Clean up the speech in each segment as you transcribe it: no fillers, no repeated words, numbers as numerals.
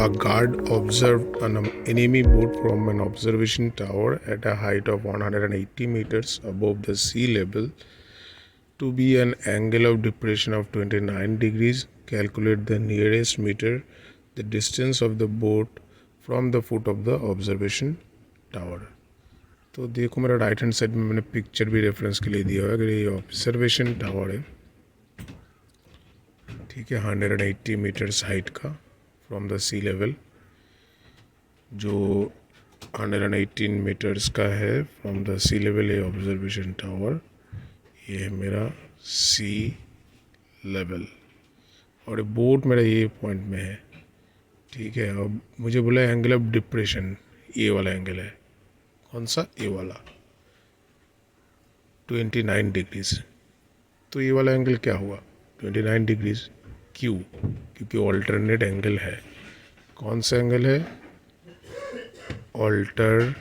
A guard observed an enemy boat from an observation tower at a height of 180 meters above the sea level to be an angle of depression of 29 degrees. Calculate the nearest meter, the distance of the boat from the foot of the observation tower. तो देखो मेरा right hand side में मैंने picture भी reference के लिए दिया हुआ है। अगर ये ऑब्जर्वेशन टावर है, ठीक है, 180 मीटर्स हाइट का फ्रॉम द सी लेवल, जो 118 मीटर्स का है फ्रॉम द सी लेवल ये ऑब्जर्वेशन टावर, ये है मेरा सी लेवल और बोट मेरा ये पॉइंट में है, ठीक है। अब मुझे बोला एंगल ऑफ डिप्रेशन, ये वाला एंगल है, कौन सा, ये वाला 29 डिग्रीज। तो ये वाला एंगल क्या हुआ 29 डिग्रीज, क्यों, क्योंकि ऑल्टरनेट एंगल है। कौन सा एंगल है, ऑल्टरनेट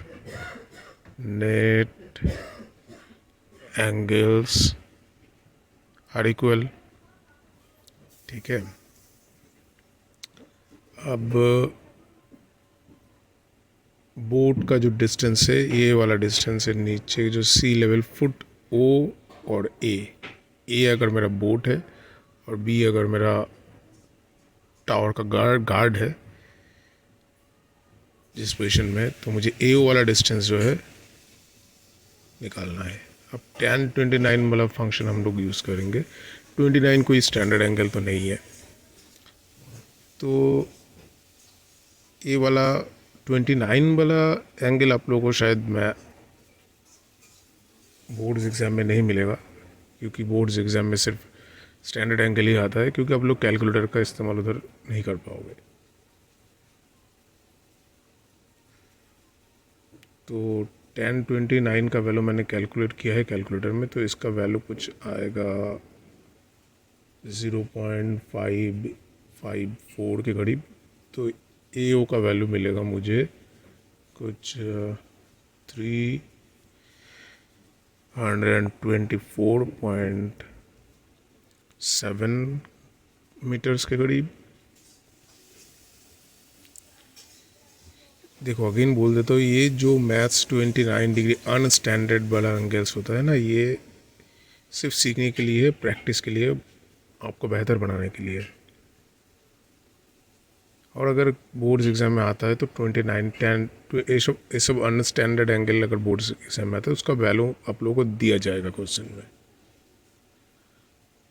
एंगल्स आर इक्वल, ठीक है। अब बोट का जो डिस्टेंस है, ये वाला डिस्टेंस है नीचे जो सी लेवल फुट ओ और ए अगर मेरा बोट है और बी अगर मेरा टावर का गार्ड है जिस पोजीशन में, तो मुझे ए वाला डिस्टेंस जो है निकालना है। अब tan 29 वाला फंक्शन हम लोग यूज़ करेंगे। 29 कोई स्टैंडर्ड एंगल तो नहीं है, तो ये वाला 29 वाला एंगल आप लोगों को शायद मैं बोर्ड्स एग्ज़ाम में नहीं मिलेगा, क्योंकि बोर्ड्स एग्ज़ाम में सिर्फ स्टैंडर्ड एंगल ही आता है, क्योंकि आप लोग कैलकुलेटर का इस्तेमाल उधर नहीं कर पाओगे। तो tan 29 का वैल्यू मैंने कैलकुलेट किया है कैलकुलेटर में, तो इसका वैल्यू कुछ आएगा 0.554 के करीब। तो AO का वैल्यू मिलेगा मुझे कुछ 324.7 मीटर्स के करीब। देखो अगेन बोल देता हूँ, ये जो मैथ्स 29 डिग्री अनस्टैंडर्ड वाला एंगल्स होता है ना, ये सिर्फ सीखने के लिए, प्रैक्टिस के लिए, आपको बेहतर बनाने के लिए। और अगर बोर्ड्स एग्ज़ाम में आता है तो 29 10 ये सब अनस्टैंडर्ड एंगल अगर बोर्ड्स एग्ज़ाम में आता है, उसका वैल्यू आप लोगों को दिया जाएगा क्वेश्चन में।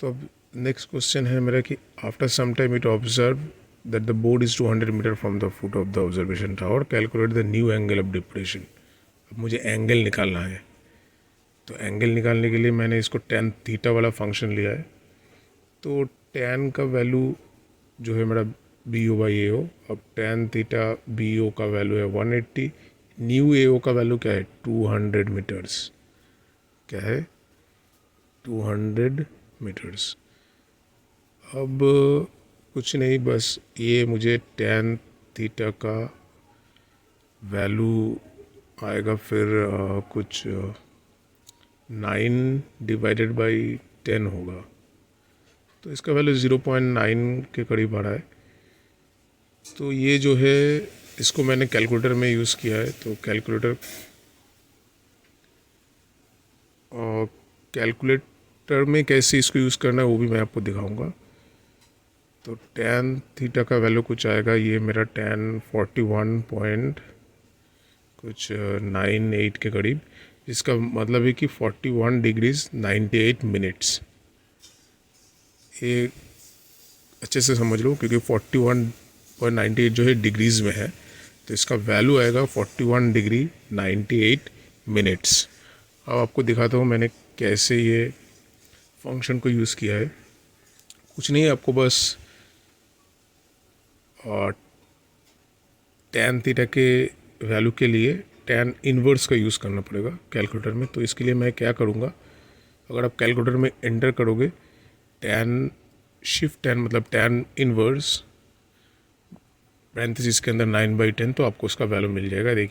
तो अब नेक्स्ट क्वेश्चन है मेरा कि after some time it observe that the board is 200 metre from the foot of the observation tower, calculate the new angle of depression. अब मुझे एंगल निकालना है, तो एंगल निकालने के लिए मैंने इसको tan थीटा वाला फंक्शन लिया है। तो tan का वैल्यू जो है मेरा BO/AO, अब tan थीटा BO का वैल्यू है 180, न्यू AO का वैल्यू क्या है 200 मीटर्स, क्या है 200 मीटर्स। अब कुछ नहीं, बस ये मुझे tan थीटा का वैल्यू आएगा फिर कुछ 9 डिवाइडेड बाई 10 होगा, तो इसका वैल्यू 0.9 के करीब आ रहा है। तो ये जो है इसको मैंने कैलकुलेटर में यूज़ किया है, तो कैलकुलेटर में कैसे इसको यूज़ करना है वो भी मैं आपको दिखाऊंगा। तो tan थीटा का वैल्यू कुछ आएगा, ये मेरा tan 41 पॉइंट कुछ 98 के करीब, जिसका मतलब है कि 41 डिग्रीज 98 मिनट्स। ये अच्छे से समझ लो, क्योंकि 41.98 जो है डिग्रीज़ में है, तो इसका वैल्यू आएगा 41 डिग्री 98 मिनट्स। अब आपको दिखाता हूँ मैंने कैसे ये फंक्शन को यूज़ किया है। कुछ नहीं, आपको बस tan थीटा के वैल्यू के लिए tan इन्वर्स का यूज़ करना पड़ेगा कैलकुलेटर में। तो इसके लिए मैं क्या करूँगा, अगर आप कैलकुलेटर में एंटर करोगे tan शिफ्ट tan मतलब tan इन्वर्स पैरेंथेसिस के अंदर 9/10, तो आपको उसका वैल्यू मिल जाएगा। देखिए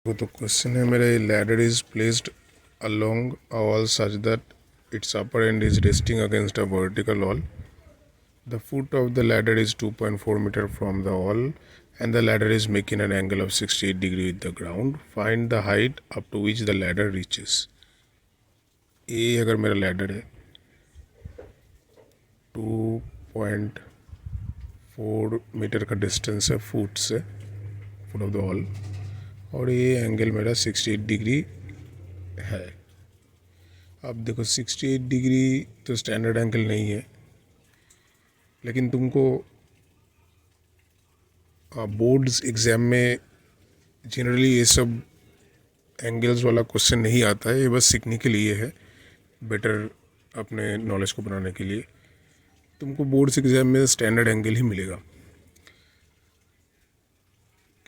वो तो क्वेश्चन है मेरा, ladder is placed along a wall such that its upper end is resting against a vertical wall. The foot of the ladder is 2.4 meter from the wall and the ladder is making an angle of 68 degree with the ground. Find the height up to which the ladder reaches. ये अगर मेरा ladder है 2.4 metre का distance है foot से, foot of the wall, और ये angle मेरा 68 डिग्री है। अब देखो 68 डिग्री तो स्टैंडर्ड एंगल नहीं है, लेकिन तुमको बोर्ड्स एग्ज़ाम में जनरली ये सब एंगल्स वाला क्वेश्चन नहीं आता है। ये बस सीखने के लिए है, बेटर अपने नॉलेज को बनाने के लिए। तुमको बोर्ड्स एग्ज़ाम में स्टैंडर्ड एंगल ही मिलेगा,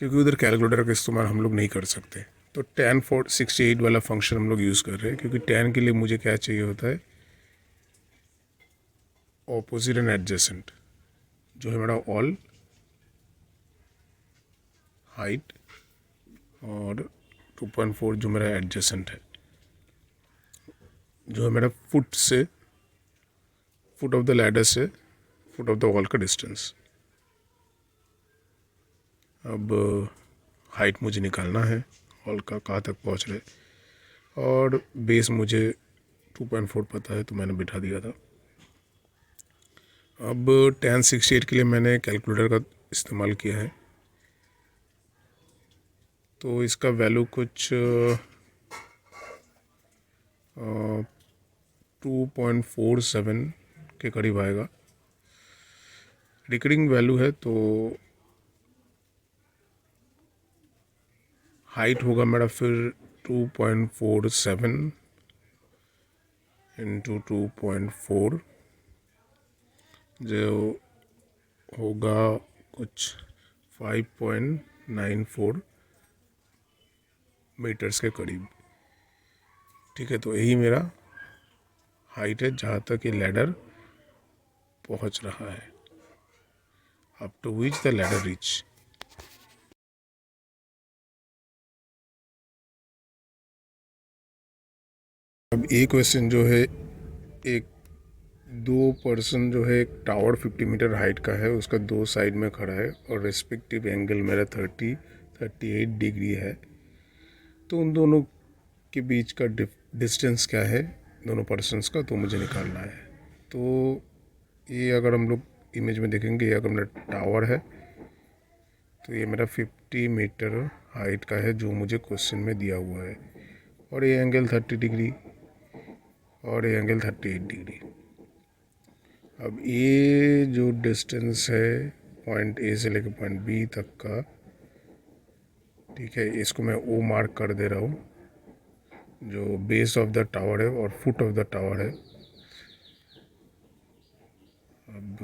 क्योंकि उधर कैलकुलेटर का इस्तेमाल हम लोग नहीं कर सकते। तो tan 68 वाला फंक्शन हम लोग यूज़ कर रहे हैं, क्योंकि tan के लिए मुझे क्या चाहिए होता है, ऑपोजिट एंड एडजेसेंट, जो है मेरा ऑल हाइट और 2.4 जो मेरा एडजेसेंट है, जो है मेरा फुट से, फुट ऑफ द लैडर से फुट ऑफ द वॉल का डिस्टेंस। अब हाइट मुझे निकालना है हॉल का, कहाँ तक पहुँच रहे, और बेस मुझे 2.4 पता है तो मैंने बिठा दिया था। अब tan 68 के लिए मैंने कैलकुलेटर का इस्तेमाल किया है, तो इसका वैल्यू कुछ 2.47 के करीब आएगा। रिकरिंग वैल्यू है तो हाइट होगा मेरा फिर 2.47 इंटू 2.4, जो होगा कुछ 5.94 मीटर्स के करीब। ठीक है, तो यही मेरा हाइट है जहाँ तक ये लैडर पहुँच रहा है, up to which the ladder reach. अब एक क्वेश्चन जो है, एक दो पर्सन जो है, एक टावर 50 मीटर हाइट का है, उसका दो साइड में खड़ा है और रेस्पेक्टिव एंगल मेरा 38 डिग्री है। तो उन दोनों के बीच का डिस्टेंस क्या है दोनों पर्सन्स का, तो मुझे निकालना है। तो ये अगर हम लोग इमेज में देखेंगे, ये अगर मेरा टावर है तो ये मेरा 50 मीटर हाइट का है जो मुझे क्वेश्चन में दिया हुआ है, और ये एंगल 30 डिग्री और ये एंगल 38 डिग्री। अब ये जो डिस्टेंस है पॉइंट ए से लेकर पॉइंट बी तक का, ठीक है, इसको मैं ओ मार्क कर दे रहा हूँ, जो बेस ऑफ द टावर है और फुट ऑफ द टावर है। अब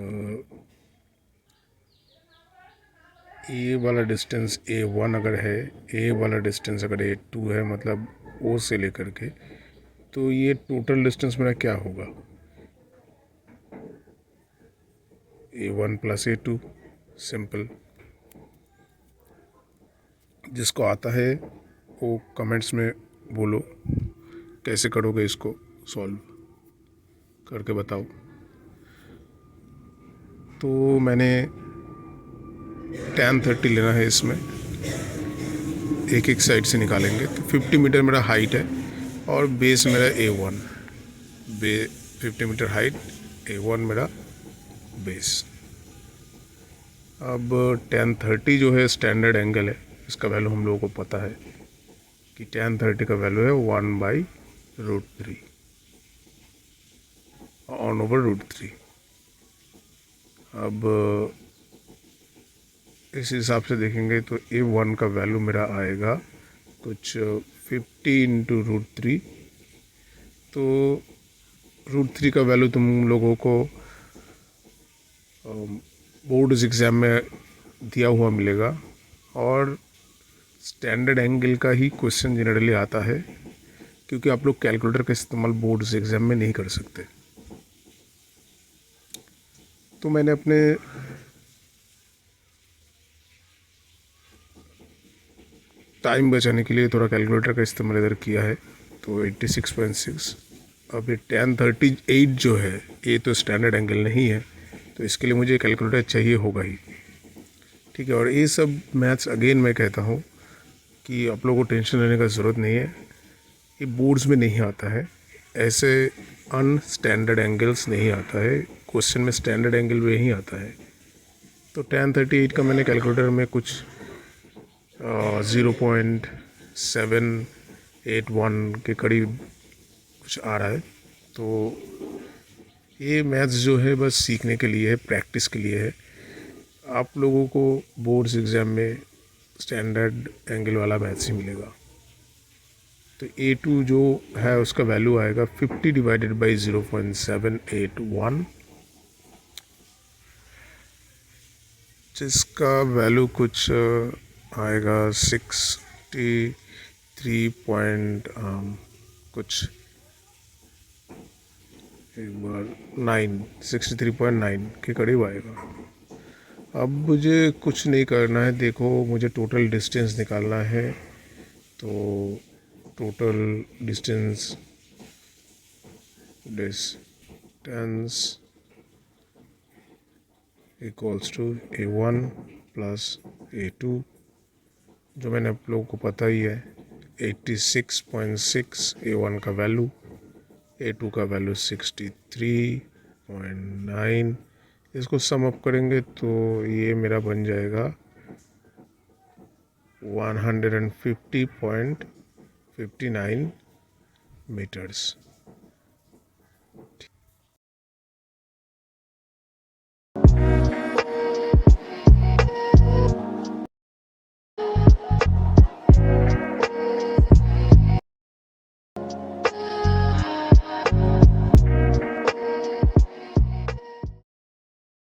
ए वाला डिस्टेंस A1 अगर है, ए वाला डिस्टेंस अगर A2 है, मतलब ओ से लेकर के, तो ये टोटल डिस्टेंस मेरा क्या होगा, A1 प्लस A2। सिंपल, जिसको आता है वो कमेंट्स में बोलो, कैसे करोगे इसको सॉल्व करके बताओ। तो मैंने tan 30 लेना है, इसमें एक एक साइड से निकालेंगे। तो 50 मीटर मेरा हाइट है और बेस मेरा A1, 50 मीटर हाइट, A1 मेरा बेस। अब tan 30 जो है स्टैंडर्ड एंगल है, इसका वैल्यू हम लोगों को पता है कि tan 30 का वैल्यू है 1/√3 ऑन ओवर √3। अब इस हिसाब से देखेंगे तो A1 का वैल्यू मेरा आएगा कुछ 50 इंटू √3। तो √3 का वैल्यू तुम लोगों को बोर्ड्स एग्ज़ाम में दिया हुआ मिलेगा, और स्टैंडर्ड एंगल का ही क्वेश्चन जनरली आता है, क्योंकि आप लोग कैलकुलेटर का इस्तेमाल बोर्ड्स एग्ज़ाम में नहीं कर सकते। तो मैंने अपने टाइम बचाने के लिए थोड़ा कैलकुलेटर का इस्तेमाल इधर किया है, तो 86.6 अब ये tan 38 जो है ये तो स्टैंडर्ड एंगल नहीं है, तो इसके लिए मुझे कैलकुलेटर चाहिए होगा ही, ठीक है। और ये सब मैथ्स अगेन मैं कहता हूँ कि आप लोगों को टेंशन लेने का ज़रूरत नहीं है, ये बोर्ड्स में नहीं आता है, ऐसे अनस्टैंडर्ड एंगल्स नहीं आता है, क्वेश्चन में स्टैंडर्ड एंगल में ही आता है। तो tan 38 का मैंने कैलकुलेटर में कुछ 0.781 के करीब कुछ आ रहा है। तो ये मैथ्स जो है बस सीखने के लिए है, प्रैक्टिस के लिए है। आप लोगों को बोर्ड्स एग्ज़ाम में स्टैंडर्ड एंगल वाला मैथ्स ही मिलेगा। तो A2 जो है उसका वैल्यू आएगा 50 डिवाइडेड बाई 0.781, जिसका वैल्यू कुछ आएगा 63 पॉइंट कुछ एक बार 63.9 के करीब आएगा। अब मुझे कुछ नहीं करना है, देखो मुझे टोटल डिस्टेंस निकालना है। तो total distance equals to A1 plus A2, जो मैंने आप लोगों को पता ही है 86.6 A1 का वैल्यू, A2 का वैल्यू 63.9। इसको सम अप करेंगे तो ये मेरा बन जाएगा 150.59 मीटर्स।